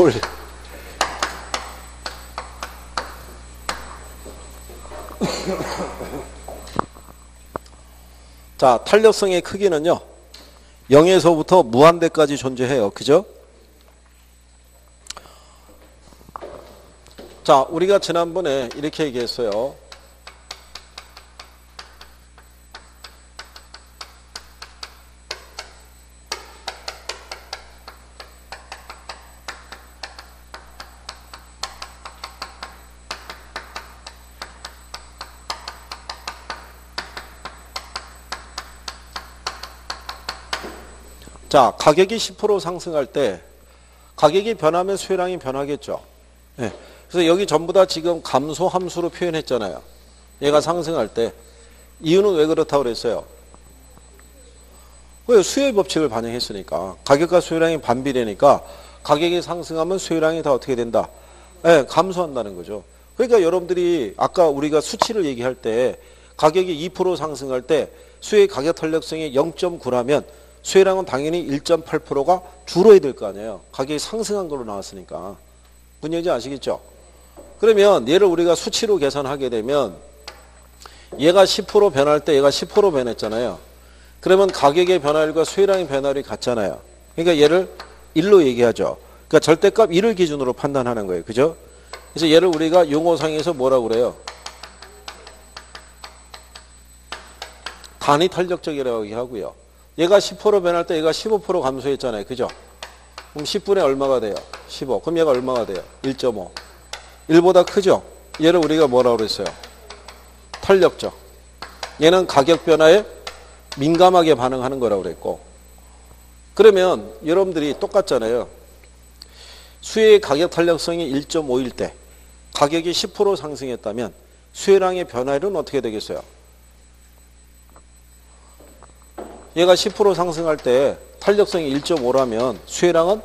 서울. 자, 탄력성의 크기는요, 0에서부터 무한대까지 존재해요. 그죠? 자, 우리가 지난번에 이렇게 얘기했어요. 자, 가격이 10% 상승할 때 가격이 변하면 수요량이 변하겠죠. 네. 그래서 여기 전부 다 지금 감소 함수로 표현했잖아요. 얘가 상승할 때. 이유는 왜 그렇다고 그랬어요? 왜? 수요의 법칙을 반영했으니까. 가격과 수요량이 반비례니까 가격이 상승하면 수요량이 다 어떻게 된다? 네, 감소한다는 거죠. 그러니까 여러분들이 아까 우리가 수치를 얘기할 때 가격이 2% 상승할 때 수요의 가격 탄력성이 0.9라면 수요량은 당연히 1.8%가 줄어야 될 거 아니에요. 가격이 상승한 걸로 나왔으니까. 문제인지 아시겠죠? 그러면 얘를 우리가 수치로 계산하게 되면 얘가 10% 변할 때 얘가 10% 변했잖아요. 그러면 가격의 변화율과 수요량의 변화율이 같잖아요. 그러니까 얘를 1로 얘기하죠. 그러니까 절대값 1을 기준으로 판단하는 거예요. 그죠? 그래서 얘를 우리가 용어상에서 뭐라고 그래요? 단위 탄력적이라고 얘기하고요. 얘가 10% 변할 때 얘가 15% 감소했잖아요. 그죠? 그럼 10분의 얼마가 돼요? 15. 그럼 얘가 얼마가 돼요? 1.5. 1보다 크죠? 얘를 우리가 뭐라고 그랬어요? 탄력적. 얘는 가격 변화에 민감하게 반응하는 거라고 그랬고. 그러면 여러분들이 똑같잖아요. 수요의 가격 탄력성이 1.5일 때 가격이 10% 상승했다면 수요량의 변화율은 어떻게 되겠어요? 얘가 10% 상승할 때 탄력성이 1.5라면 수요량은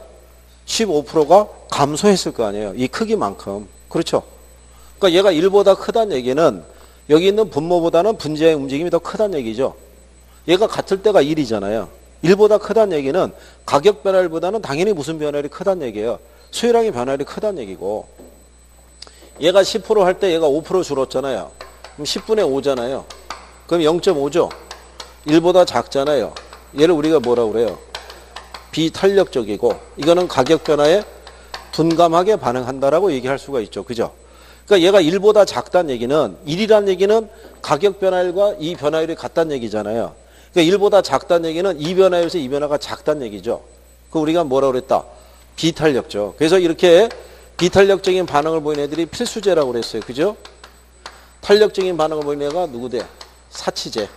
15%가 감소했을 거 아니에요. 이 크기만큼. 그렇죠? 그러니까 얘가 1보다 크다는 얘기는 여기 있는 분모보다는 분자의 움직임이 더 크다는 얘기죠. 얘가 같을 때가 1이잖아요. 1보다 크다는 얘기는 가격 변화율보다는 당연히 무슨 변화율이 크다는 얘기예요. 수요량의 변화율이 크다는 얘기고, 얘가 10% 할 때 얘가 5% 줄었잖아요. 그럼 10분의 5잖아요. 그럼 0.5죠. 1보다 작잖아요. 얘를 우리가 뭐라고 그래요? 비탄력적이고, 이거는 가격 변화에 둔감하게 반응한다라고 얘기할 수가 있죠. 그죠? 그러니까 얘가 1보다 작다는 얘기는, 1이라는 얘기는 가격 변화율과 이 변화율이 같다는 얘기잖아요. 그러니까 1보다 작다는 얘기는 이 변화율에서 이 변화가 작다는 얘기죠. 그 우리가 뭐라고 그랬다? 비탄력적. 그래서 이렇게 비탄력적인 반응을 보이는 애들이 필수제라고 그랬어요. 그죠? 탄력적인 반응을 보이는 애가 누구대? 사치제.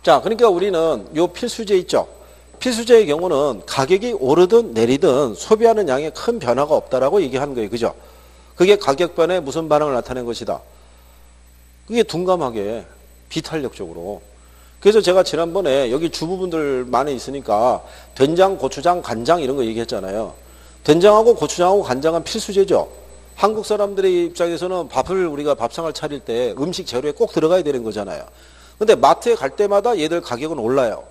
자, 그러니까 우리는 요 필수제 있죠. 필수제의 경우는 가격이 오르든 내리든 소비하는 양에 큰 변화가 없다라고 얘기하는 거예요. 그죠? 그게 가격 변화에 무슨 반응을 나타낸 것이다. 그게 둔감하게 비탄력적으로. 그래서 제가 지난번에 여기 주부분들 많이 있으니까 된장, 고추장, 간장 이런 거 얘기했잖아요. 된장하고 고추장하고 간장은 필수제죠. 한국 사람들의 입장에서는 밥을 우리가 밥상을 차릴 때 음식 재료에 꼭 들어가야 되는 거잖아요. 근데 마트에 갈 때마다 얘들 가격은 올라요.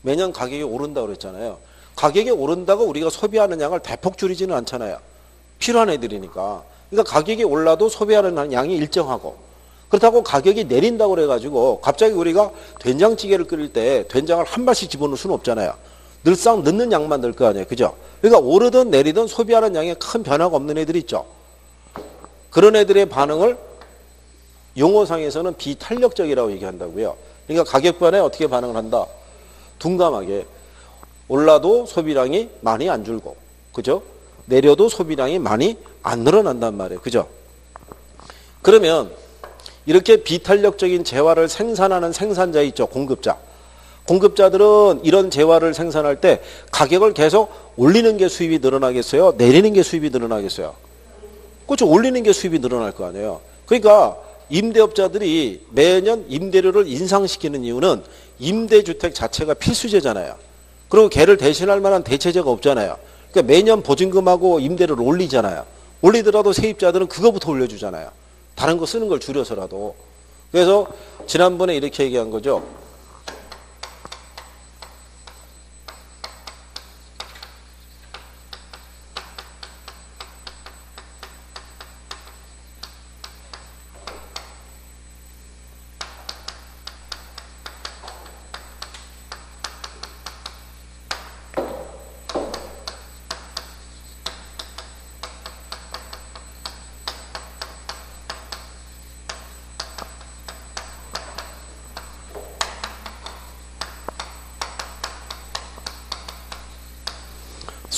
매년 가격이 오른다고 그랬잖아요. 가격이 오른다고 우리가 소비하는 양을 대폭 줄이지는 않잖아요. 필요한 애들이니까. 그러니까 가격이 올라도 소비하는 양이 일정하고, 그렇다고 가격이 내린다고 그래가지고 갑자기 우리가 된장찌개를 끓일 때 된장을 한 발씩 집어넣을 수는 없잖아요. 늘상 넣는 양만 넣을 거 아니에요. 그죠? 그러니까 오르든 내리든 소비하는 양에 큰 변화가 없는 애들 있죠. 그런 애들의 반응을 용어상에서는 비탄력적이라고 얘기한다고요. 그러니까 가격 변화에 어떻게 반응을 한다? 둔감하게. 올라도 소비량이 많이 안 줄고, 그죠? 내려도 소비량이 많이 안 늘어난단 말이에요. 그죠? 그러면 이렇게 비탄력적인 재화를 생산하는 생산자 있죠. 공급자. 공급자들은 이런 재화를 생산할 때 가격을 계속 올리는 게 수입이 늘어나겠어요? 내리는 게 수입이 늘어나겠어요? 그렇죠. 올리는 게 수입이 늘어날 거 아니에요. 그러니까 임대업자들이 매년 임대료를 인상시키는 이유는 임대주택 자체가 필수제잖아요. 그리고 걔를 대신할 만한 대체제가 없잖아요. 그러니까 매년 보증금하고 임대료를 올리잖아요. 올리더라도 세입자들은 그거부터 올려주잖아요. 다른 거 쓰는 걸 줄여서라도. 그래서 지난번에 이렇게 얘기한 거죠.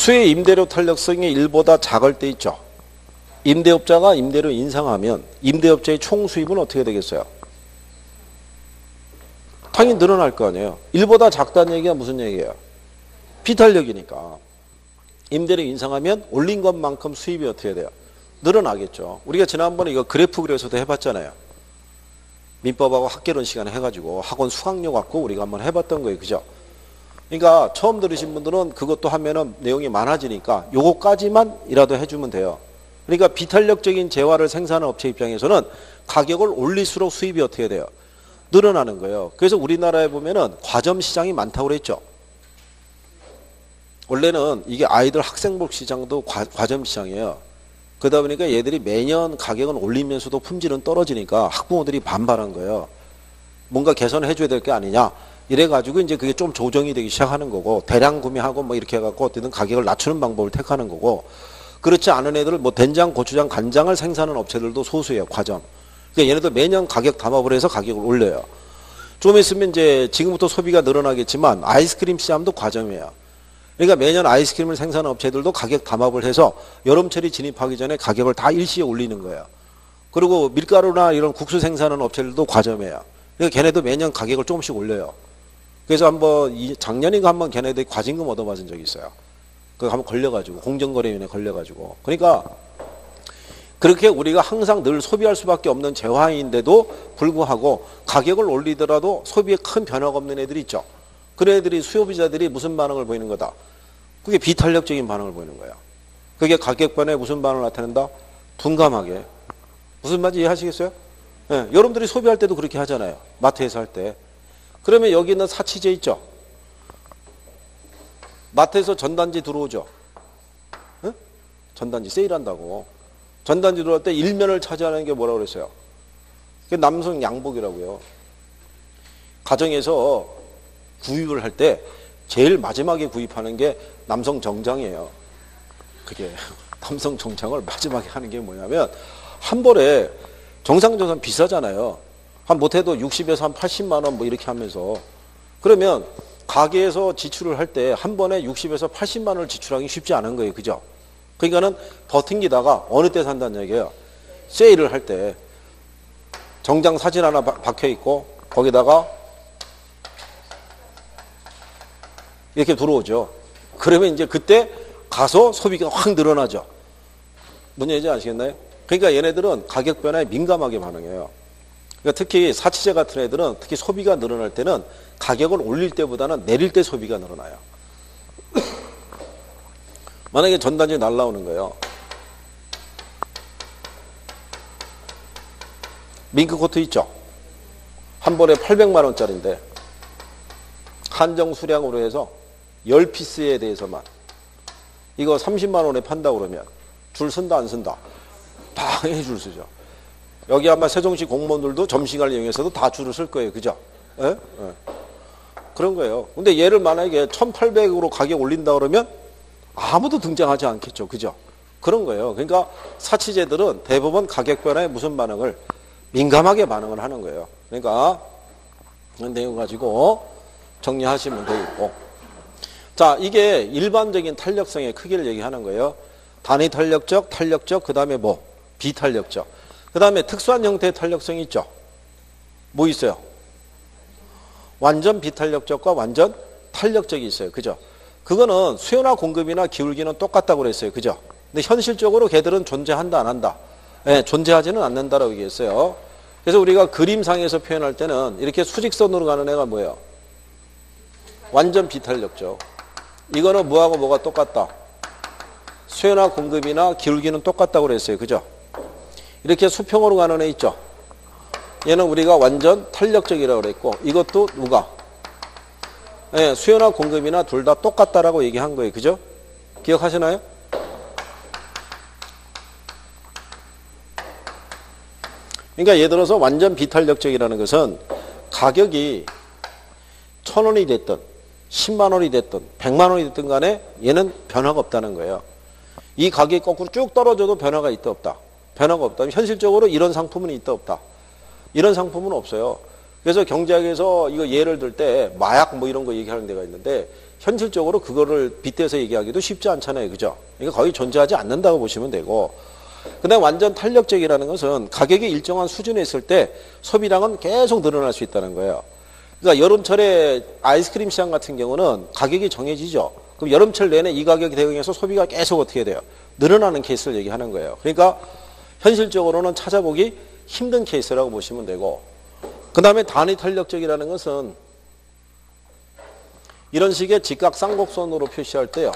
수의 임대료 탄력성이 1보다 작을 때 있죠. 임대업자가 임대료 인상하면 임대업자의 총 수입은 어떻게 되겠어요? 당연히 늘어날 거 아니에요. 1보다 작다는 얘기가 무슨 얘기예요? 비탄력이니까. 임대료 인상하면 올린 것만큼 수입이 어떻게 돼요? 늘어나겠죠. 우리가 지난번에 이거 그래프 그려서도 해봤잖아요. 민법하고 학개론 시간에 해가지고 학원 수강료 갖고 우리가 한번 해봤던 거예요. 그죠? 그러니까 처음 들으신 분들은 그것도 하면은 내용이 많아지니까 요거까지만이라도 해주면 돼요. 그러니까 비탄력적인 재화를 생산하는 업체 입장에서는 가격을 올릴수록 수입이 어떻게 돼요? 늘어나는 거예요. 그래서 우리나라에 보면은 과점 시장이 많다고 그랬죠. 원래는 이게 아이들 학생복 시장도 과점 시장이에요. 그러다 보니까 얘들이 매년 가격은 올리면서도 품질은 떨어지니까 학부모들이 반발한 거예요. 뭔가 개선해 줘야 될 게 아니냐. 이래가지고 이제 그게 좀 조정이 되기 시작하는 거고, 대량 구매하고 뭐 이렇게 해갖고 어떻게든 가격을 낮추는 방법을 택하는 거고, 그렇지 않은 애들을 뭐 된장, 고추장, 간장을 생산하는 업체들도 소수예요. 과점. 그러니까 얘네들 매년 가격 담합을 해서 가격을 올려요. 좀 있으면 이제 지금부터 소비가 늘어나겠지만 아이스크림 시장도 과점이에요. 그러니까 매년 아이스크림을 생산하는 업체들도 가격 담합을 해서 여름철이 진입하기 전에 가격을 다 일시에 올리는 거예요. 그리고 밀가루나 이런 국수 생산하는 업체들도 과점이에요. 그러니까 걔네도 매년 가격을 조금씩 올려요. 그래서 한번 작년인가 한번 걔네들이 과징금 얻어맞은 적이 있어요. 그거 한번 걸려가지고 공정거래위원회 걸려가지고. 그러니까 그렇게 우리가 항상 늘 소비할 수밖에 없는 재화인데도 불구하고 가격을 올리더라도 소비에 큰 변화가 없는 애들이 있죠. 그런 애들이 수요비자들이 무슨 반응을 보이는 거다? 그게 비탄력적인 반응을 보이는 거야. 그게 가격 변화에 무슨 반응을 나타낸다? 둔감하게. 무슨 말인지 이해하시겠어요? 네, 여러분들이 소비할 때도 그렇게 하잖아요. 마트에서 할 때. 그러면 여기 있는 사치제 있죠? 마트에서 전단지 들어오죠? 네? 전단지 세일한다고. 전단지 들어올 때 일면을 차지하는 게 뭐라고 그랬어요? 그게 남성 양복이라고요. 가정에서 구입을 할 때 제일 마지막에 구입하는 게 남성 정장이에요. 그게 남성 정장을 마지막에 하는 게 뭐냐면 한 벌에 정상적으로 비싸잖아요. 한 못해도 60에서 한 80만 원 뭐 이렇게 하면서 그러면 가게에서 지출을 할 때 한 번에 60에서 80만 원을 지출하기 쉽지 않은 거예요. 그죠? 그러니까는 버팅기다가 어느 때 산다는 얘기예요. 세일을 할 때 정장 사진 하나 박혀 있고 거기다가 이렇게 들어오죠. 그러면 이제 그때 가서 소비가 확 늘어나죠. 뭔 얘기인지 아시겠나요? 그러니까 얘네들은 가격 변화에 민감하게 반응해요. 그러니까 특히 사치제 같은 애들은 특히 소비가 늘어날 때는 가격을 올릴 때보다는 내릴 때 소비가 늘어나요. 만약에 전단지 날라오는 거예요. 밍크코트 있죠? 한 벌에 800만 원짜리인데 한정 수량으로 해서 10피스에 대해서만 이거 30만 원에 판다 그러면 줄 쓴다 안 쓴다? 당연히 줄 쓰죠. 여기 아마 세종시 공무원들도 점심시간을 이용해서도 다 줄을 쓸 거예요. 그죠? 예? 예. 그런 거예요. 근데 얘를 만약에 1800으로 가격 올린다 그러면 아무도 등장하지 않겠죠. 그죠? 그런 거예요. 그러니까 사치제들은 대부분 가격 변화에 무슨 반응을 민감하게 반응을 하는 거예요. 그러니까 그런 내용 가지고 정리하시면 되겠고. 자, 이게 일반적인 탄력성의 크기를 얘기하는 거예요. 단위 탄력적, 그 다음에 뭐? 비탄력적. 그 다음에 특수한 형태의 탄력성이 있죠. 뭐 있어요? 완전 비탄력적과 완전 탄력적이 있어요. 그죠? 그거는 수요나 공급이나 기울기는 똑같다고 그랬어요. 그죠? 근데 현실적으로 걔들은 존재한다, 안 한다? 네, 존재하지는 않는다라고 얘기했어요. 그래서 우리가 그림상에서 표현할 때는 이렇게 수직선으로 가는 애가 뭐예요? 완전 비탄력적. 이거는 뭐하고 뭐가 똑같다? 수요나 공급이나 기울기는 똑같다고 그랬어요. 그죠? 이렇게 수평으로 가는 애 있죠? 얘는 우리가 완전 탄력적이라고 그랬고, 이것도 누가? 네, 수요나 공급이나 둘 다 똑같다라고 얘기한 거예요. 그죠? 기억하시나요? 그러니까 예를 들어서 완전 비탄력적이라는 것은 가격이 1,000원이 됐든 10만 원이 됐든 100만 원이 됐든 간에 얘는 변화가 없다는 거예요. 이 가격이 거꾸로 쭉 떨어져도 변화가 있다 없다. 변화가 없다. 현실적으로 이런 상품은 있다 없다. 이런 상품은 없어요. 그래서 경제학에서 이거 예를 들 때 마약 뭐 이런 거 얘기하는 데가 있는데 현실적으로 그거를 빗대서 얘기하기도 쉽지 않잖아요. 그죠? 그러니까 거의 존재하지 않는다고 보시면 되고. 근데 완전 탄력적이라는 것은 가격이 일정한 수준에 있을 때 소비량은 계속 늘어날 수 있다는 거예요. 그러니까 여름철에 아이스크림 시장 같은 경우는 가격이 정해지죠. 그럼 여름철 내내 이 가격에 대응해서 소비가 계속 어떻게 돼요? 늘어나는 케이스를 얘기하는 거예요. 그러니까 현실적으로는 찾아보기 힘든 케이스라고 보시면 되고, 그 다음에 단위 탄력적이라는 것은 이런 식의 직각 쌍곡선으로 표시할 때요.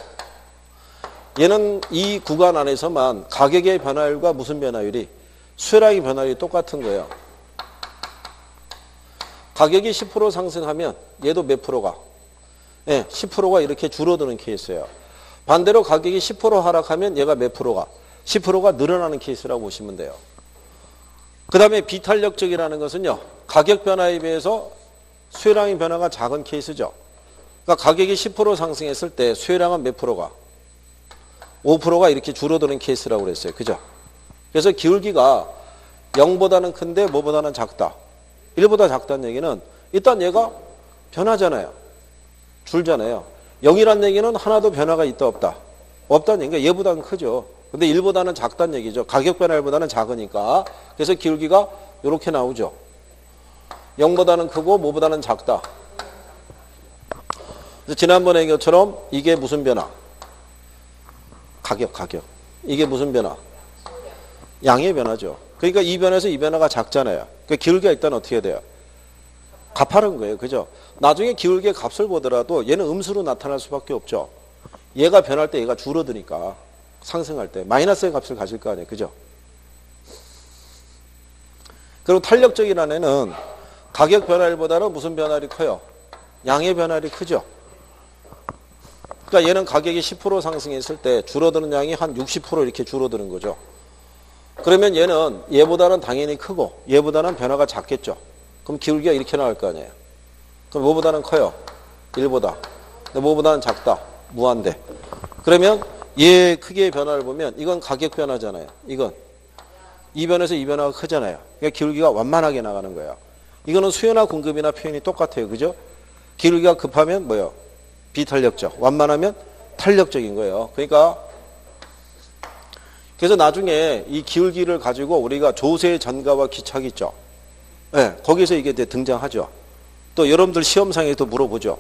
얘는 이 구간 안에서만 가격의 변화율과 무슨 변화율이? 수요량의 변화율이 똑같은 거예요. 가격이 10% 상승하면 얘도 몇 프로가? 예, 10%가 이렇게 줄어드는 케이스예요. 반대로 가격이 10% 하락하면 얘가 몇 프로가? 10%가 늘어나는 케이스라고 보시면 돼요. 그 다음에 비탄력적이라는 것은요. 가격 변화에 비해서 수요량의 변화가 작은 케이스죠. 그러니까 가격이 10% 상승했을 때 수요량은 몇 프로가? 5%가 이렇게 줄어드는 케이스라고 그랬어요. 그죠? 그래서 기울기가 0보다는 큰데 뭐보다는 작다. 1보다 작다는 얘기는 일단 얘가 변하잖아요. 줄잖아요. 0이란 얘기는 하나도 변화가 있다 없다. 없다는 얘기가 얘보다는 크죠. 근데 1보다는 작다는 얘기죠. 가격 변화율보다는 작으니까. 그래서 기울기가 이렇게 나오죠. 0보다는 크고 뭐보다는 작다. 그래서 지난번에 얘기한 것처럼 이게 무슨 변화? 가격. 이게 무슨 변화? 양의 변화죠. 그러니까 이 변화에서 이 변화가 작잖아요. 그러니까 기울기가 일단 어떻게 돼요? 가파른 거예요. 그죠? 나중에 기울기의 값을 보더라도 얘는 음수로 나타날 수밖에 없죠. 얘가 변할 때 얘가 줄어드니까. 상승할 때 마이너스의 값을 가질 거 아니에요. 그죠? 그리고 탄력적이라는 애는 가격 변화율보다는 무슨 변화율이 커요? 양의 변화율이 크죠. 그러니까 얘는 가격이 10% 상승했을 때 줄어드는 양이 한 60% 이렇게 줄어드는 거죠. 그러면 얘는 얘보다는 당연히 크고 얘보다는 변화가 작겠죠. 그럼 기울기가 이렇게 나올 거 아니에요. 그럼 뭐보다는 커요? 1보다. 근데 뭐보다는 작다. 무한대. 그러면 얘 크기의 변화를 보면 이건 가격 변화잖아요. 이건 이 변에서 이 변화가 크잖아요. 그러니까 기울기가 완만하게 나가는 거예요. 이거는 수요나 공급이나 표현이 똑같아요. 그죠? 기울기가 급하면 뭐예요? 비탄력적. 완만하면 탄력적인 거예요. 그러니까 그래서 나중에 이 기울기를 가지고 우리가 조세 전가와 기착 있죠. 네, 거기서 이게 등장하죠. 또 여러분들 시험상에도 물어보죠.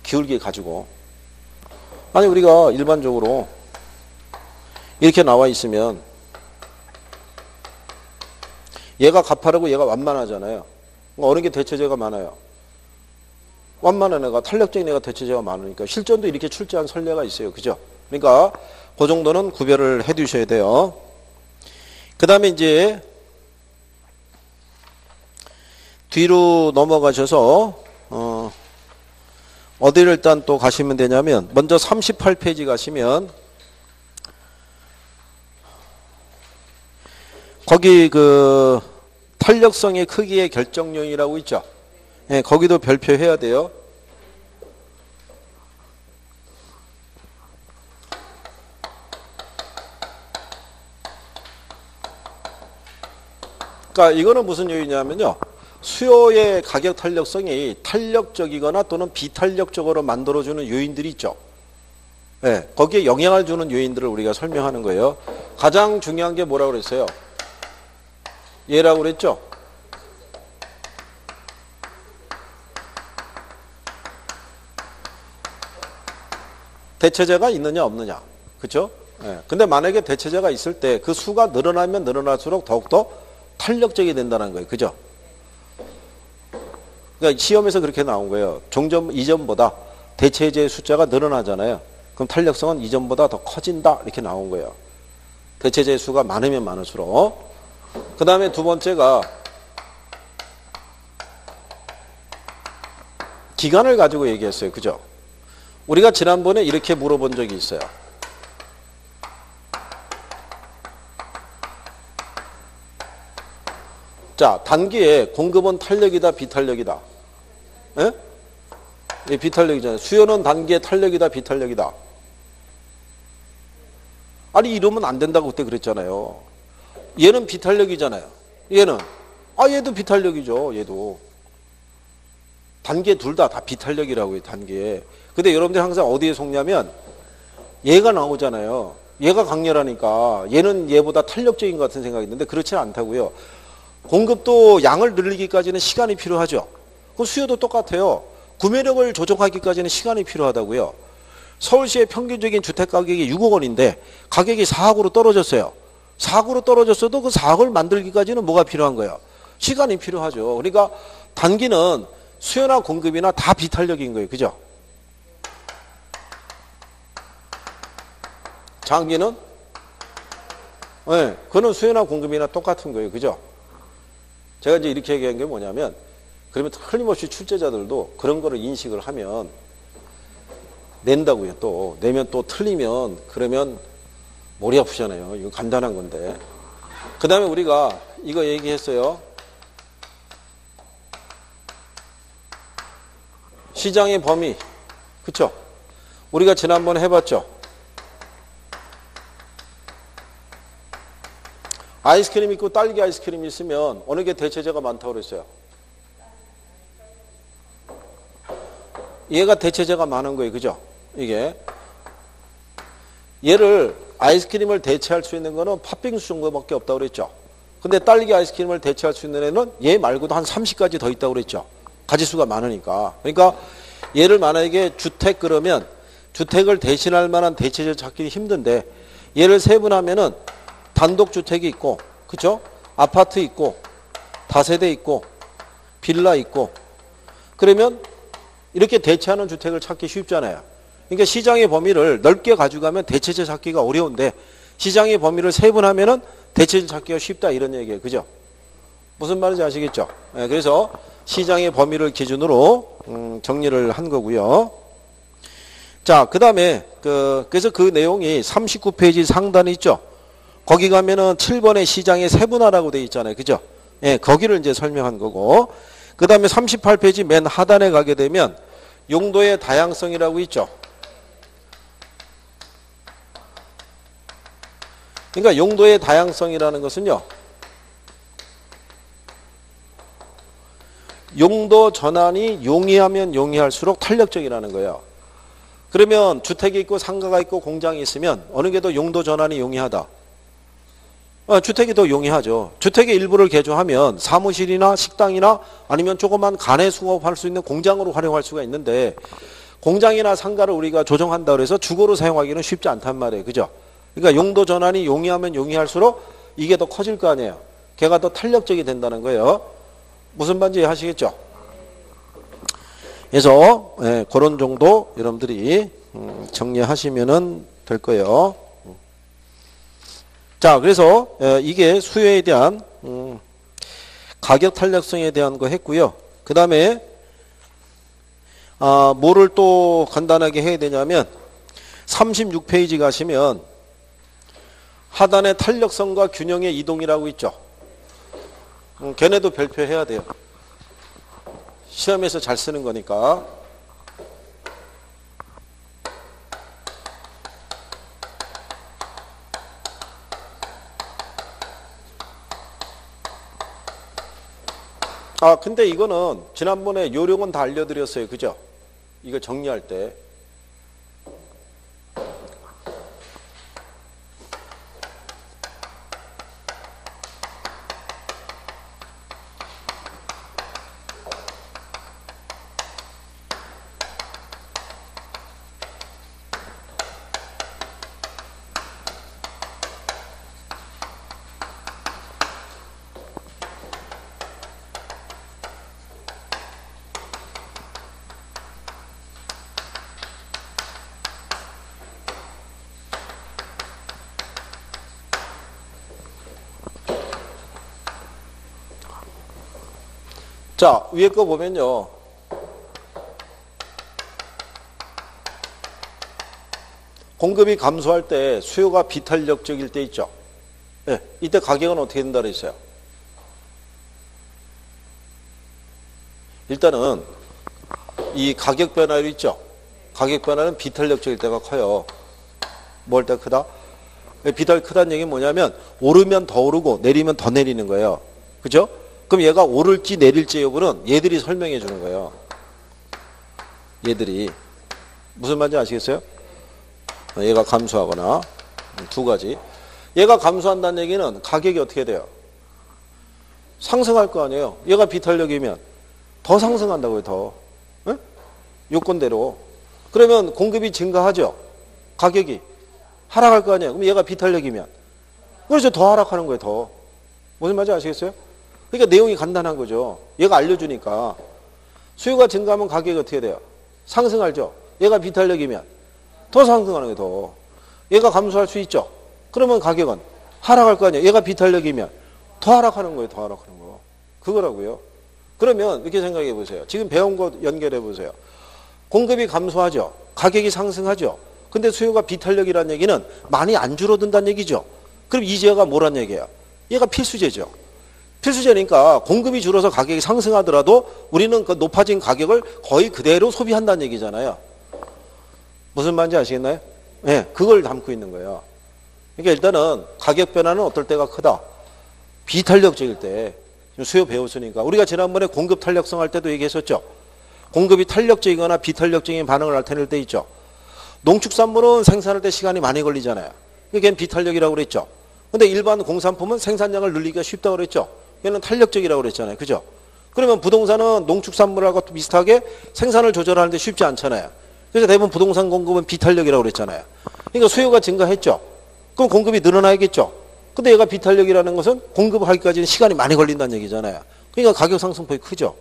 기울기 가지고. 아니 우리가 일반적으로 이렇게 나와 있으면 얘가 가파르고 얘가 완만하잖아요. 어느 게 대체제가 많아요? 완만한 애가, 탄력적인 애가 대체제가 많으니까 실전도 이렇게 출제한 선례가 있어요. 그죠? 그러니까 그 정도는 구별을 해 두셔야 돼요. 그 다음에 이제 뒤로 넘어가셔서 어디를 일단 또 가시면 되냐면 먼저 38페이지 가시면 거기 그 탄력성의 크기의 결정 요인이라고 있죠. 예, 거기도 별표해야 돼요. 그러니까 이거는 무슨 요인이냐면요. 수요의 가격 탄력성이 탄력적이거나 또는 비탄력적으로 만들어주는 요인들이 있죠. 예, 거기에 영향을 주는 요인들을 우리가 설명하는 거예요. 가장 중요한 게 뭐라고 그랬어요? 얘라고 그랬죠? 대체제가 있느냐 없느냐. 그렇죠? 예. 근데 만약에 대체제가 있을 때 그 수가 늘어나면 늘어날수록 더욱더 탄력적이 된다는 거예요. 그죠? 그러니까 시험에서 그렇게 나온 거예요. 종점 이전보다 대체제의 숫자가 늘어나잖아요. 그럼 탄력성은 이전보다 더 커진다. 이렇게 나온 거예요. 대체제의 수가 많으면 많을수록. 그 다음에 두 번째가 기간을 가지고 얘기했어요. 그죠? 우리가 지난번에 이렇게 물어본 적이 있어요. 자, 단기에 공급은 탄력이다, 비탄력이다. 예? 예, 비탄력이잖아요. 수요는 단기에 탄력이다, 비탄력이다. 아니, 이러면 안 된다고 그때 그랬잖아요. 얘는 비탄력이잖아요. 얘는. 얘도 비탄력이죠, 얘도. 단계 둘 다 비탄력이라고요, 단계. 근데 여러분들 항상 어디에 속냐면 얘가 나오잖아요. 얘가 강렬하니까 얘는 얘보다 탄력적인 것 같은 생각이 있는데 그렇지는 않다고요. 공급도 양을 늘리기까지는 시간이 필요하죠. 그 수요도 똑같아요. 구매력을 조정하기까지는 시간이 필요하다고요. 서울시의 평균적인 주택 가격이 6억 원인데 가격이 4억으로 떨어졌어요. 4억으로 떨어졌어도 그 4억을 만들기까지는 뭐가 필요한 거예요? 시간이 필요하죠. 그러니까 단기는 수요나 공급이나 다 비탄력인 거예요. 그죠? 장기는 네, 그는 수요나 공급이나 똑같은 거예요. 그죠? 제가 이제 이렇게 얘기한 게 뭐냐면 그러면 틀림없이 출제자들도 그런 거를 인식을 하면 낸다고요. 또 내면 또 틀리면 그러면 머리 아프잖아요. 이거 간단한 건데. 그 다음에 우리가 이거 얘기했어요. 시장의 범위. 그쵸? 우리가 지난번에 해봤죠. 아이스크림 있고 딸기 아이스크림 있으면 어느 게 대체재가 많다고 그랬어요? 얘가 대체재가 많은 거예요. 그죠? 이게. 얘를 아이스크림을 대체할 수 있는 거는 팥빙수 정도밖에 없다고 그랬죠. 근데 딸기 아이스크림을 대체할 수 있는 애는 얘 말고도 한 30가지 더 있다고 그랬죠. 가지수가 많으니까. 그러니까 얘를 만약에 주택 그러면 주택을 대신할 만한 대체재 찾기 힘든데 얘를 세분하면은 단독주택이 있고, 그죠? 아파트 있고, 다세대 있고, 빌라 있고, 그러면 이렇게 대체하는 주택을 찾기 쉽잖아요. 그러니까 시장의 범위를 넓게 가져가면 대체재 찾기가 어려운데 시장의 범위를 세분하면은 대체재 찾기가 쉽다 이런 얘기예요. 그죠? 무슨 말인지 아시겠죠? 네, 그래서 시장의 범위를 기준으로 정리를 한 거고요. 자, 그 다음에 그래서 그 내용이 39페이지 상단에 있죠. 거기 가면은 7번에 시장의 세분화라고 돼 있잖아요. 그죠? 예, 거기를 이제 설명한 거고. 그 다음에 38페이지 맨 하단에 가게 되면 용도의 다양성이라고 있죠. 그러니까 용도의 다양성이라는 것은요. 용도 전환이 용이하면 용이할수록 탄력적이라는 거예요. 그러면 주택이 있고 상가가 있고 공장이 있으면 어느 게 더 용도 전환이 용이하다? 주택이 더 용이하죠. 주택의 일부를 개조하면 사무실이나 식당이나 아니면 조그만 간에 수업할 수 있는 공장으로 활용할 수가 있는데 공장이나 상가를 우리가 조정한다 그래서 주거로 사용하기는 쉽지 않단 말이에요. 그죠? 그러니까 용도 전환이 용이하면 용이할수록 이게 더 커질 거 아니에요. 걔가 더 탄력적이 된다는 거예요. 무슨 말인지 아시겠죠? 그래서 그런 정도 여러분들이 정리하시면 될 거예요. 자, 그래서 이게 수요에 대한 가격 탄력성에 대한 거 했고요. 그 다음에 뭐를 또 간단하게 해야 되냐면 36페이지 가시면 하단에 탄력성과 균형의 이동이라고 있죠. 걔네도 별표해야 돼요. 시험에서 잘 쓰는 거니까. 근데 이거는 지난번에 요령은 다 알려드렸어요. 그죠? 이거 정리할 때. 자, 위에 거 보면요. 공급이 감소할 때 수요가 비탄력적일 때 있죠. 네, 이때 가격은 어떻게 된다 그랬어요? 일단은 이 가격 변화율 있죠. 가격 변화는 비탄력적일 때가 커요. 뭘 때 크다? 비탄 크다는 얘기는 뭐냐면 오르면 더 오르고 내리면 더 내리는 거예요. 그죠? 그럼 얘가 오를지 내릴지 여부는 얘들이 설명해 주는 거예요. 얘들이. 무슨 말인지 아시겠어요? 얘가 감소하거나 두 가지. 얘가 감소한다는 얘기는 가격이 어떻게 돼요? 상승할 거 아니에요. 얘가 비탄력이면 더 상승한다고요. 더. 응? 요건대로. 그러면 공급이 증가하죠. 가격이 하락할 거 아니에요. 그럼 얘가 비탄력이면 그래서 더 하락하는 거예요. 더. 무슨 말인지 아시겠어요? 그러니까 내용이 간단한 거죠. 얘가 알려주니까 수요가 증가하면 가격이 어떻게 돼요? 상승하죠. 얘가 비탄력이면 더 상승하는 거예요. 더. 얘가 감소할 수 있죠. 그러면 가격은 하락할 거 아니에요. 얘가 비탄력이면 더 하락하는 거예요. 더 하락하는 거. 그거라고요. 그러면 이렇게 생각해 보세요. 지금 배운 거 연결해 보세요. 공급이 감소하죠. 가격이 상승하죠. 근데 수요가 비탄력이라는 얘기는 많이 안 줄어든다는 얘기죠. 그럼 이 제어가 뭐란 얘기예요? 얘가 필수제죠. 필수제니까 공급이 줄어서 가격이 상승하더라도 우리는 그 높아진 가격을 거의 그대로 소비한다는 얘기잖아요. 무슨 말인지 아시겠나요? 네, 그걸 담고 있는 거예요. 그러니까 일단은 가격 변화는 어떨 때가 크다. 비탄력적일 때. 수요 배웠으니까. 우리가 지난번에 공급 탄력성 할 때도 얘기했었죠. 공급이 탄력적이거나 비탄력적인 반응을 나타낼 때 있죠. 농축산물은 생산할 때 시간이 많이 걸리잖아요. 그게 비탄력이라고 그랬죠. 근데 일반 공산품은 생산량을 늘리기가 쉽다고 그랬죠. 얘는 탄력적이라고 그랬잖아요. 그죠? 그러면 부동산은 농축산물하고 비슷하게 생산을 조절하는데 쉽지 않잖아요. 그래서 대부분 부동산 공급은 비탄력이라고 그랬잖아요. 그러니까 수요가 증가했죠. 그럼 공급이 늘어나야겠죠. 근데 얘가 비탄력이라는 것은 공급하기까지는 시간이 많이 걸린다는 얘기잖아요. 그러니까 가격 상승폭이 크죠.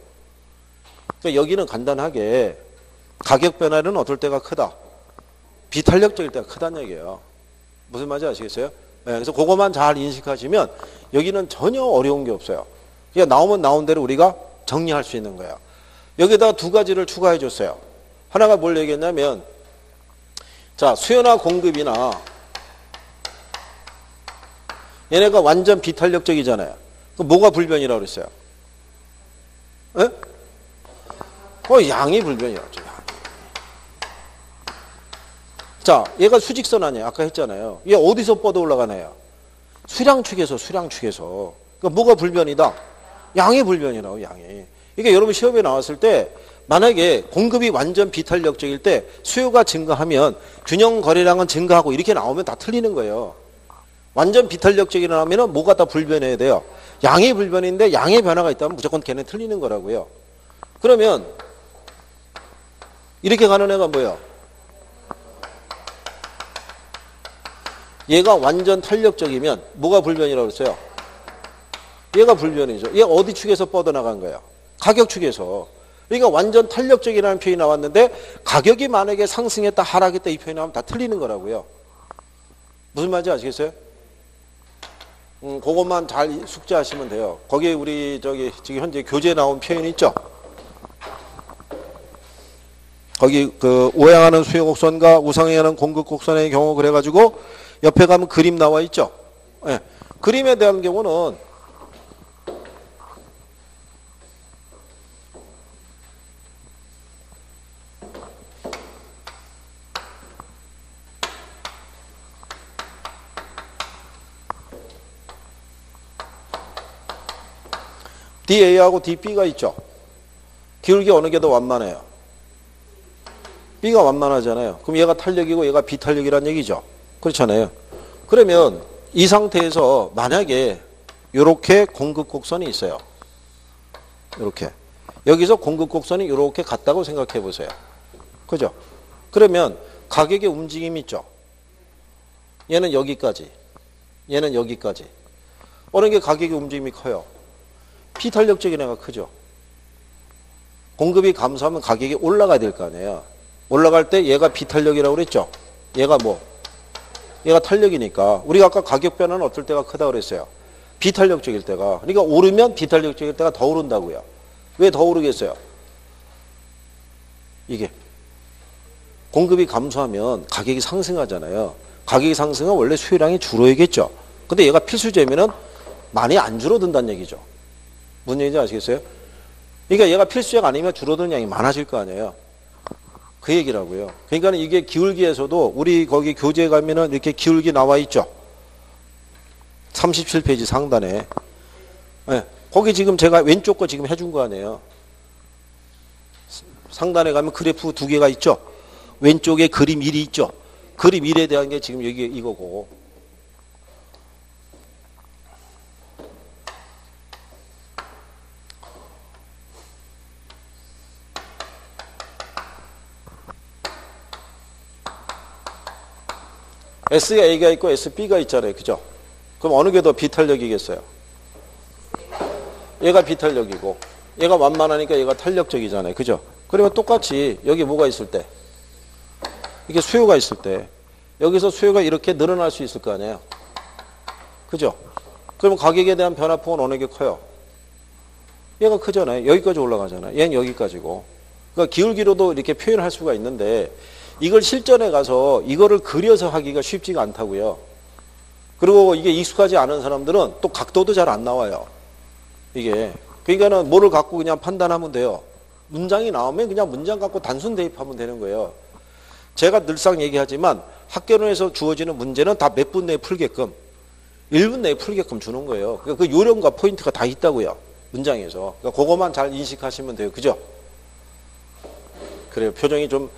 그러니까 여기는 간단하게 가격 변화는 어떨 때가 크다. 비탄력적일 때가 크다는 얘기예요. 무슨 말인지 아시겠어요? 네, 그래서 그것만 잘 인식하시면 여기는 전혀 어려운 게 없어요. 그냥 나오면 나온 대로 우리가 정리할 수 있는 거예요. 여기다 두 가지를 추가해 줬어요. 하나가 뭘 얘기했냐면 자, 수요나 공급이나 얘네가 완전 비탄력적이잖아요. 그럼 뭐가 불변이라고 그랬어요? 에? 양이 불변이라고. 자, 얘가 수직선 아니에요. 아까 했잖아요. 얘 어디서 뻗어 올라가나요? 수량축에서. 그러니까 뭐가 불변이다? 양이 불변이라고, 양이. 그러니까 여러분 시험에 나왔을 때 만약에 공급이 완전 비탄력적일 때 수요가 증가하면 균형 거래량은 증가하고 이렇게 나오면 다 틀리는 거예요. 완전 비탄력적이라면 뭐가 다 불변해야 돼요? 양이 불변인데 양의 변화가 있다면 무조건 걔는 틀리는 거라고요. 그러면 이렇게 가는 애가 뭐예요? 얘가 완전 탄력적이면 뭐가 불변이라고 그랬어요? 얘가 불변이죠. 얘 어디 축에서 뻗어나간 거예요? 가격 축에서. 그러니까 완전 탄력적이라는 표현이 나왔는데 가격이 만약에 상승했다 하락했다 이 표현이 나오면 다 틀리는 거라고요. 무슨 말인지 아시겠어요? 그것만 잘 숙지하시면 돼요. 거기에 우리 지금 현재 교재에 나온 표현이 있죠? 거기 그 오행하는 수요 곡선과 우상행하는 공급 곡선의 경우 그래가지고 옆에 가면 그림 나와 있죠? 네. 그림에 대한 경우는 DA하고 DB가 있죠. 기울기 어느 게 더 완만해요? B가 완만하잖아요. 그럼 얘가 탄력이고 얘가 비탄력이란 얘기죠. 그렇잖아요. 그러면 이 상태에서 만약에 이렇게 공급 곡선이 있어요. 이렇게. 여기서 공급 곡선이 이렇게 갔다고 생각해 보세요. 그죠? 그러면 가격의 움직임이 있죠. 얘는 여기까지. 얘는 여기까지. 어느 게 가격의 움직임이 커요? 비탄력적인 애가 크죠. 공급이 감소하면 가격이 올라가야 될 거 아니에요. 올라갈 때 얘가 비탄력이라고 그랬죠. 얘가 뭐? 얘가 탄력이니까. 우리가 아까 가격 변화는 어떨 때가 크다고 그랬어요. 비탄력적일 때가. 그러니까 오르면 비탄력적일 때가 더 오른다고요. 왜 더 오르겠어요? 이게. 공급이 감소하면 가격이 상승하잖아요. 가격이 상승하면 원래 수요량이 줄어야겠죠. 근데 얘가 필수제면은 많이 안 줄어든다는 얘기죠. 무슨 얘기인지 아시겠어요? 그러니까 얘가 필수제가 아니면 줄어드는 양이 많아질 거 아니에요. 그 얘기라고요. 그러니까 이게 기울기에서도 우리 거기 교재에 가면은 이렇게 기울기 나와 있죠. 37페이지 상단에. 네. 거기 지금 제가 왼쪽 거 지금 해준 거 아니에요. 상단에 가면 그래프 두 개가 있죠. 왼쪽에 그림 1이 있죠. 그림 1에 대한 게 지금 여기 이거고. S가 A가 있고 SB가 있잖아요. 그죠? 그럼 어느 게 더 비탄력이겠어요? 얘가 비탄력이고 얘가 완만하니까 얘가 탄력적이잖아요. 그죠? 그러면 똑같이 여기 뭐가 있을 때 이게 수요가 있을 때 여기서 수요가 이렇게 늘어날 수 있을 거 아니에요. 그죠? 그러면 가격에 대한 변화폭은 어느 게 커요? 얘가 크잖아요. 여기까지 올라가잖아요. 얘는 여기까지고. 그러니까 기울기로도 이렇게 표현할 수가 있는데 이걸 실전에 가서 이거를 그려서 하기가 쉽지가 않다고요. 그리고 이게 익숙하지 않은 사람들은 또 각도도 잘 안 나와요. 이게. 그러니까는 뭐를 갖고 그냥 판단하면 돼요. 문장이 나오면 그냥 문장 갖고 단순 대입하면 되는 거예요. 제가 늘상 얘기하지만 학교에서 주어지는 문제는 다 몇 분 내에 풀게끔 1분 내에 풀게끔 주는 거예요. 그 요령과 포인트가 다 있다고요. 문장에서. 그러니까 그것만 잘 인식하시면 돼요. 그죠? 그래요. 표정이 좀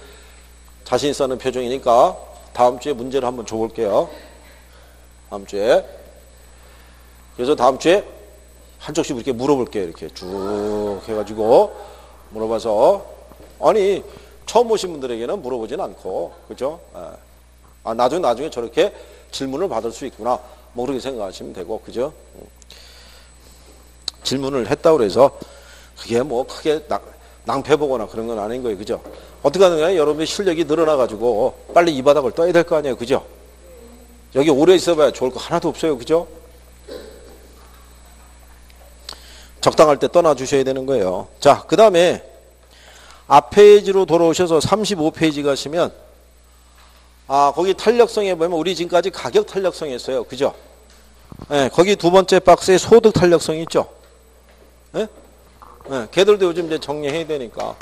자신 있어 하는 표정이니까 다음 주에 문제를 한번 줘볼게요. 다음 주에. 그래서 다음 주에 한쪽씩 이렇게 물어볼게요. 이렇게 쭉 해가지고 물어봐서 아니 처음 오신 분들에게는 물어보진 않고 그죠? 아 나중에 저렇게 질문을 받을 수 있구나. 뭐 그렇게 생각하시면 되고 그죠? 질문을 했다고 해서 그게 뭐 크게 낭패 보거나 그런 건 아닌 거예요. 그죠? 어떻게 하든 간에 여러분의 실력이 늘어나가지고 빨리 이 바닥을 떠야 될 거 아니에요. 그죠? 여기 오래 있어봐야 좋을 거 하나도 없어요. 그죠? 적당할 때 떠나주셔야 되는 거예요. 자, 그 다음에 앞 페이지로 돌아오셔서 35페이지 가시면 거기 탄력성에 보면 우리 지금까지 가격 탄력성이 있어요. 그죠? 네, 거기 두 번째 박스에 소득 탄력성이 있죠? 네? 네, 걔들도 요즘 이제 정리해야 되니까.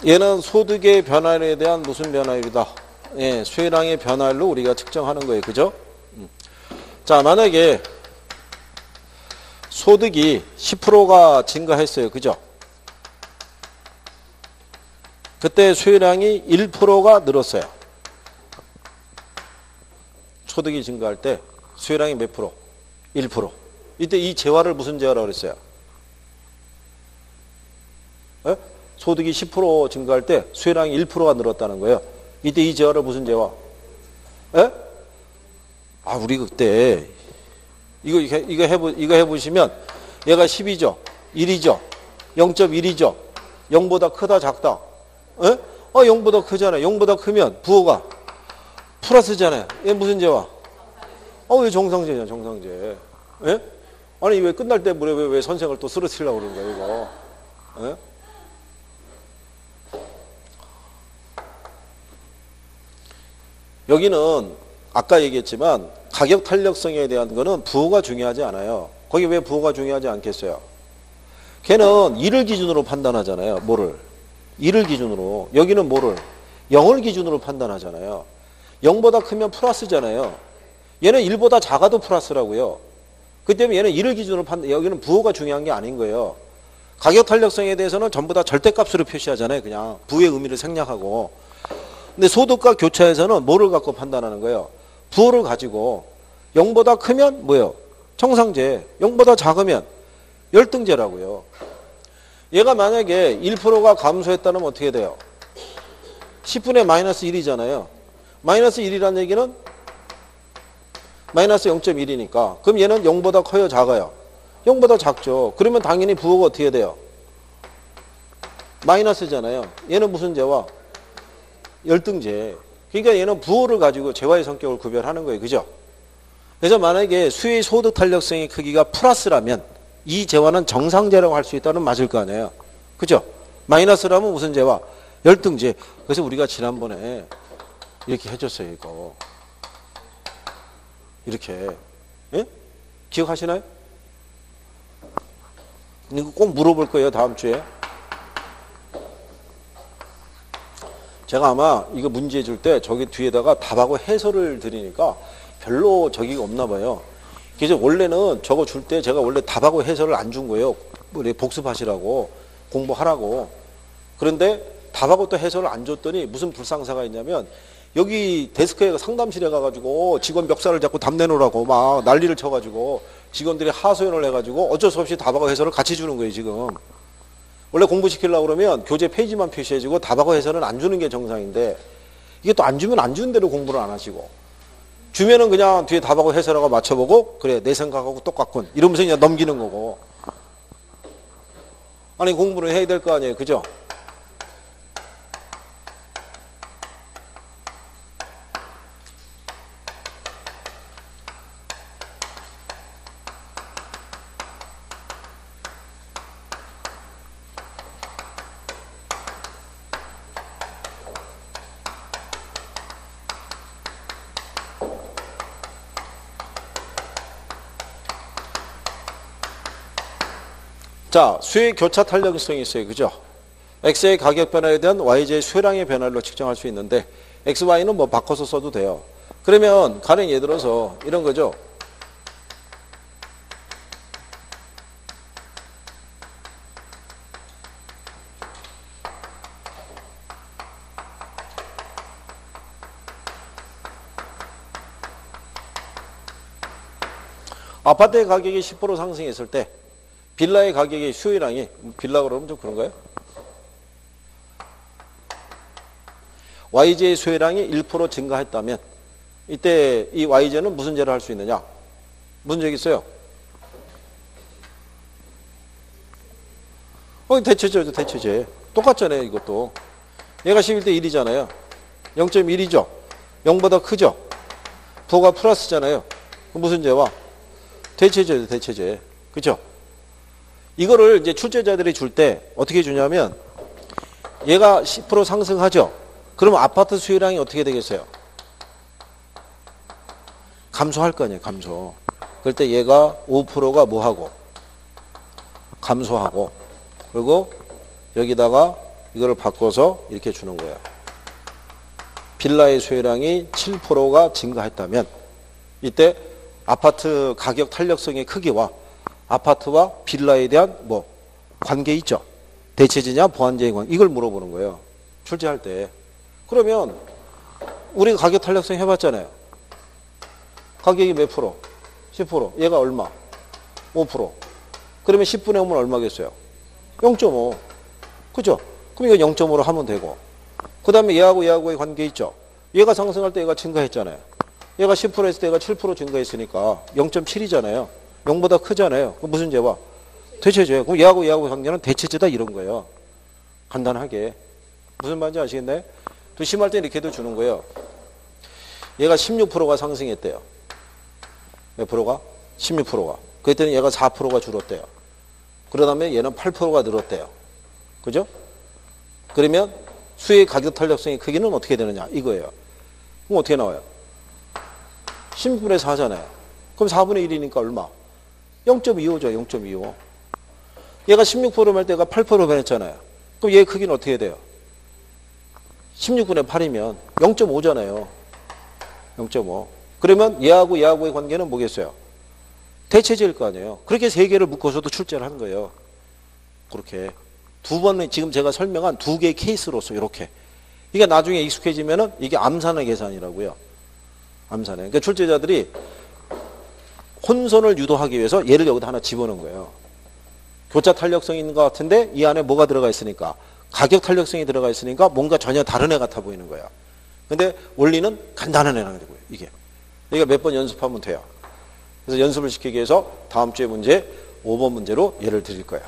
얘는 소득의 변화율에 대한 무슨 변화율이다? 예, 수혜량의 변화율로 우리가 측정하는 거예요. 그죠? 자, 만약에 소득이 10%가 증가했어요. 그죠? 그때 수혜량이 1%가 늘었어요. 소득이 증가할 때 수혜량이 몇 프로? 1%. 이때 이 재화를 무슨 재화라고 그랬어요? 예? 소득이 10% 증가할 때 수혜량이 1%가 늘었다는 거예요. 이때 이 재화를 무슨 재화? 예? 우리 그때 이거 해보시면 얘가 10이죠. 1이죠. 0.1이죠. 0보다 크다 작다. 예? 0보다 크잖아요. 0보다 크면 부호가 플러스잖아요. 얘 무슨 재화? 왜 정상제냐 정상제. 예? 아니 왜 끝날 때 왜 선생을 또 쓰러뜨리려고 그러는 거예요 이거. 예? 여기는 아까 얘기했지만 가격 탄력성에 대한 거는 부호가 중요하지 않아요. 거기 왜 부호가 중요하지 않겠어요? 걔는 1을 기준으로 판단하잖아요. 뭐를? 1을 기준으로. 여기는 뭐를? 0을 기준으로 판단하잖아요. 0보다 크면 플러스잖아요. 얘는 1보다 작아도 플러스라고요. 그 때문에 얘는 1을 기준으로 여기는 부호가 중요한 게 아닌 거예요. 가격 탄력성에 대해서는 전부 다 절대값으로 표시하잖아요. 그냥 부의 의미를 생략하고. 근데 소득과 교차에서는 뭐를 갖고 판단하는 거예요? 부호를 가지고 0보다 크면 뭐예요? 정상제. 0보다 작으면 열등제라고요. 얘가 만약에 1%가 감소했다면 어떻게 돼요? 10분의 마이너스 1이잖아요. 마이너스 1이라는 얘기는 마이너스 0.1이니까. 그럼 얘는 0보다 커요? 작아요? 0보다 작죠. 그러면 당연히 부호가 어떻게 돼요? 마이너스잖아요. 얘는 무슨 제와? 열등제. 그러니까 얘는 부호를 가지고 재화의 성격을 구별하는 거예요. 그죠? 그래서 만약에 수의 소득 탄력성의 크기가 플러스라면 이 재화는 정상제라고 할 수 있다는 맞을 거 아니에요. 그죠? 마이너스라면 무슨 재화? 열등제. 그래서 우리가 지난번에 이렇게 해줬어요. 이거. 이렇게. 예? 기억하시나요? 이거 꼭 물어볼 거예요. 다음 주에. 제가 아마 이거 문제 줄 때 저기 뒤에다가 답하고 해설을 드리니까 별로 저기가 없나 봐요. 그래서 원래는 저거 줄 때 제가 원래 답하고 해설을 안 준 거예요. 우리 복습하시라고, 공부하라고. 그런데 답하고 또 해설을 안 줬더니 무슨 불상사가 있냐면 여기 데스크에 상담실에 가가지고 직원 멱살을 잡고 답 내놓으라고 막 난리를 쳐가지고 직원들이 하소연을 해가지고 어쩔 수 없이 답하고 해설을 같이 주는 거예요, 지금. 원래 공부시키려고 그러면 교재 페이지만 표시해주고 답하고 해설은 안 주는 게 정상인데 이게 또 안 주면 안 주는 대로 공부를 안 하시고 주면은 그냥 뒤에 답하고 해설하고 맞춰보고 그래 내 생각하고 똑같군 이러면서 그냥 넘기는 거고 아니 공부를 해야 될 거 아니에요, 그죠? 자, 수의 교차 탄력성이 있어요. 그죠? X의 가격 변화에 대한 YJ의 수혜량의 변화로 측정할 수 있는데 XY는 뭐 바꿔서 써도 돼요. 그러면 가령 예를 들어서 이런 거죠. 아파트의 가격이 10% 상승했을 때 빌라의 가격의 수혜량이 빌라 그러면 좀 그런가요? YJ의 수혜량이 1% 증가했다면 이때 이 YJ는 무슨 죄를 할 수 있느냐? 무슨 죄가 있어요? 대체죄죠, 대체죄. 똑같잖아요, 이것도. 얘가 11대 1이잖아요. 0.1이죠. 0보다 크죠. 부호가 플러스잖아요. 무슨 죄와? 대체죄죠, 대체죄. 그죠? 이거를 이제 출제자들이 줄 때 어떻게 주냐면 얘가 10% 상승하죠. 그러면 아파트 수혜량이 어떻게 되겠어요? 감소할 거 아니에요, 감소. 그럴 때 얘가 5%가 뭐하고? 감소하고. 그리고 여기다가 이거를 바꿔서 이렇게 주는 거예요. 빌라의 수혜량이 7%가 증가했다면 이때 아파트 가격 탄력성의 크기와 아파트와 빌라에 대한 뭐 관계 있죠. 대체제냐 보완제의 관계 이걸 물어보는 거예요. 출제할 때. 그러면 우리가 가격 탄력성 해봤잖아요. 가격이 몇 프로? 10%. 얘가 얼마? 5%. 그러면 10분의 5면 얼마겠어요? 0.5. 그죠? 그럼 이거 0.5로 하면 되고. 그 다음에 얘하고의 관계 있죠. 얘가 상승할 때 얘가 증가했잖아요. 얘가 10% 했을 때 얘가 7% 증가했으니까 0.7이잖아요. 0보다 크잖아요. 그럼 무슨 죄와? 대체죄. 그럼 얘하고의 관계는 대체죄다 이런 거예요. 간단하게. 무슨 말인지 아시겠나요? 또 심할 때 이렇게도 주는 거예요. 얘가 16%가 상승했대요. 몇 프로가? 16%가. 그랬더니 얘가 4%가 줄었대요. 그러다면 얘는 8%가 늘었대요. 그죠? 그러면 수의 가격 탄력성의 크기는 어떻게 되느냐? 이거예요. 그럼 어떻게 나와요? 16분의 4잖아요. 그럼 4분의 1이니까 얼마? 0.25죠. 0.25. 얘가 16%면 얘가 8% 변했잖아요. 그럼 얘의 크기는 어떻게 돼요? 16분의 8이면 0.5잖아요. 0.5. 그러면 얘하고의 관계는 뭐겠어요? 대체제일 거 아니에요. 그렇게 세 개를 묶어서도 출제를 한 거예요. 그렇게. 두 번에 지금 제가 설명한 두 개의 케이스로서 이렇게. 이게 나중에 익숙해지면은 이게 암산의 계산이라고요. 암산에. 그러니까 출제자들이 혼선을 유도하기 위해서 얘를 여기다 하나 집어넣은 거예요. 교차 탄력성이 있는 것 같은데 이 안에 뭐가 들어가 있으니까 가격 탄력성이 들어가 있으니까 뭔가 전혀 다른 애 같아 보이는 거야. 근데 원리는 간단한 애라는 거고요. 이게. 이거 몇 번 연습하면 돼요. 그래서 연습을 시키기 위해서 다음 주에 문제 5번 문제로 예를 드릴 거예요.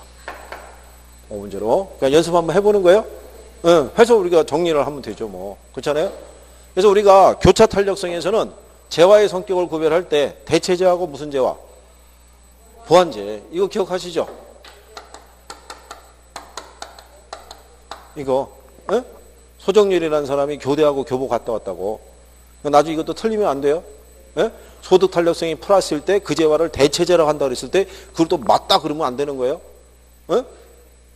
5문제로. 그러니까 연습 한번 해보는 거예요. 응, 해서 우리가 정리를 하면 되죠. 뭐. 그렇잖아요. 그래서 우리가 교차 탄력성에서는 재화의 성격을 구별할 때 대체재하고 무슨 재화? 보완재. 이거 기억하시죠? 이거. 에? 소정렬이라는 사람이 교대하고 교보 갔다 왔다고. 나중에 이것도 틀리면 안 돼요. 에? 소득 탄력성이 플러스일 때 그 재화를 대체재라고 한다 그랬을 때 그걸 또 맞다 그러면 안 되는 거예요. 에?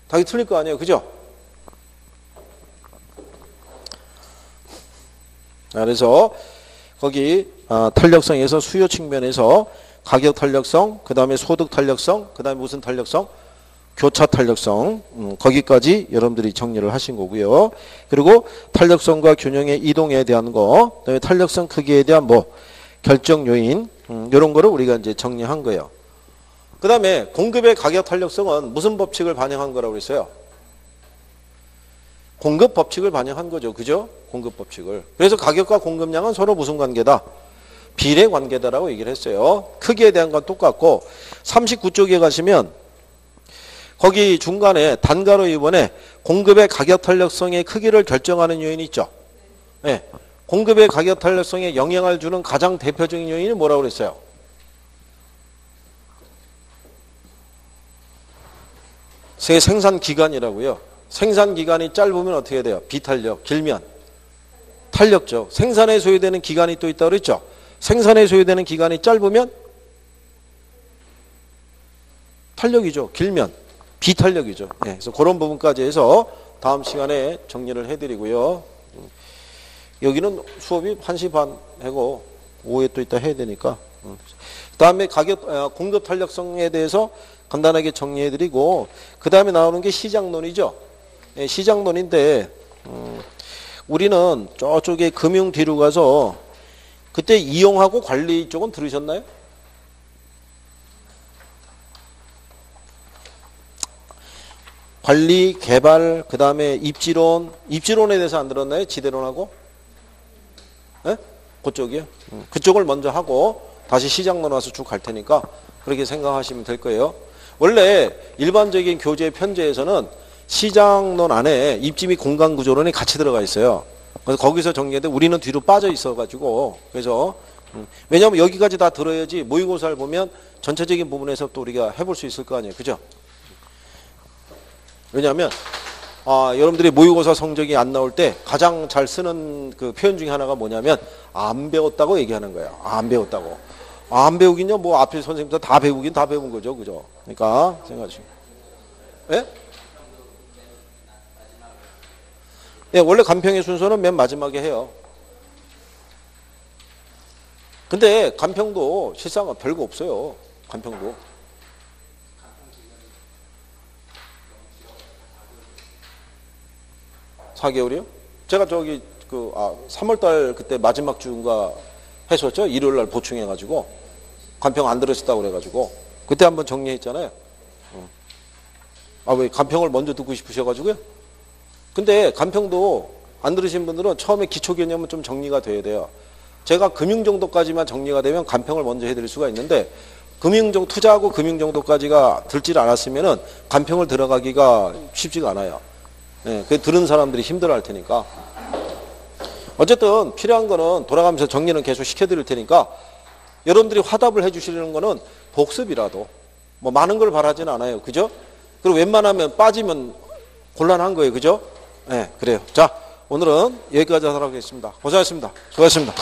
당연히 틀릴 거 아니에요. 그죠? 그래서 거기 탄력성에서 수요 측면에서 가격 탄력성, 그 다음에 소득 탄력성, 그 다음에 무슨 탄력성? 교차 탄력성, 거기까지 여러분들이 정리를 하신 거고요. 그리고 탄력성과 균형의 이동에 대한 거, 그다음에 탄력성 크기에 대한 뭐 결정 요인, 이런 거를 우리가 이제 정리한 거예요. 그 다음에 공급의 가격 탄력성은 무슨 법칙을 반영한 거라고 그랬어요? 공급 법칙을 반영한 거죠. 그죠? 공급 법칙을. 그래서 가격과 공급량은 서로 무슨 관계다? 비례 관계다라고 얘기를 했어요. 크기에 대한 건 똑같고 39쪽에 가시면 거기 중간에 단가로 이번에 공급의 가격 탄력성의 크기를 결정하는 요인이 있죠. 네. 공급의 가격 탄력성에 영향을 주는 가장 대표적인 요인이 뭐라고 그랬어요? 생산 기간이라고요. 생산 기간이 짧으면 어떻게 돼요? 비탄력, 길면 탄력죠. 생산에 소요되는 기간이 또 있다고 그랬죠. 생산에 소요되는 기간이 짧으면 탄력이죠. 길면 비탄력이죠. 네, 그래서 그런 부분까지 해서 다음 시간에 정리를 해드리고요. 여기는 수업이 1시 반 하고 오후에 또 이따 해야 되니까. 그 다음에 공급 탄력성에 대해서 간단하게 정리해드리고 그 다음에 나오는 게 시장론이죠. 네, 시장론인데 우리는 저쪽에 금융 뒤로 가서 그때 이용하고 관리 쪽은 들으셨나요? 관리, 개발, 그 다음에 입지론에 대해서 안 들었나요? 지대론하고? 네? 그쪽이요. 그쪽을 먼저 하고 다시 시장론 와서 쭉 갈 테니까 그렇게 생각하시면 될 거예요. 원래 일반적인 교재 편제에서는 시장론 안에 입지 및 공간구조론이 같이 들어가 있어요. 그래서 거기서 정리해도 우리는 뒤로 빠져 있어가지고 그래서 왜냐하면 여기까지 다 들어야지 모의고사를 보면 전체적인 부분에서 또 우리가 해볼 수 있을 거 아니에요. 그죠? 왜냐하면 여러분들이 모의고사 성적이 안 나올 때 가장 잘 쓰는 그 표현 중에 하나가 뭐냐면 안 배웠다고 얘기하는 거예요. 안 배웠다고. 안 배우긴요. 뭐 앞에 선생님들 다 배우긴 다 배운 거죠. 그죠? 그러니까 생각하시고. 예? 네, 원래 간평의 순서는 맨 마지막에 해요. 근데 간평도 실상은 별거 없어요. 간평도. 4개월이요? 제가 저기 3월달 그때 마지막 주인가 했었죠. 일요일날 보충해가지고 간평 안 들으셨다고 그래가지고 그때 한번 정리했잖아요. 왜 간평을 먼저 듣고 싶으셔가지고요? 근데 간평도 안 들으신 분들은 처음에 기초 개념은 좀 정리가 돼야 돼요. 제가 금융 정도까지만 정리가 되면 간평을 먼저 해드릴 수가 있는데 투자하고 금융 정도까지가 들질 않았으면은 간평을 들어가기가 쉽지가 않아요. 네, 그 들은 사람들이 힘들어할 테니까. 어쨌든 필요한 거는 돌아가면서 정리는 계속 시켜드릴 테니까 여러분들이 화답을 해주시는 거는 복습이라도 뭐 많은 걸 바라지는 않아요. 그죠? 그리고 웬만하면 빠지면 곤란한 거예요. 그죠? 네, 그래요. 자, 오늘은 여기까지 하도록 하겠습니다. 고생하셨습니다. 수고하셨습니다.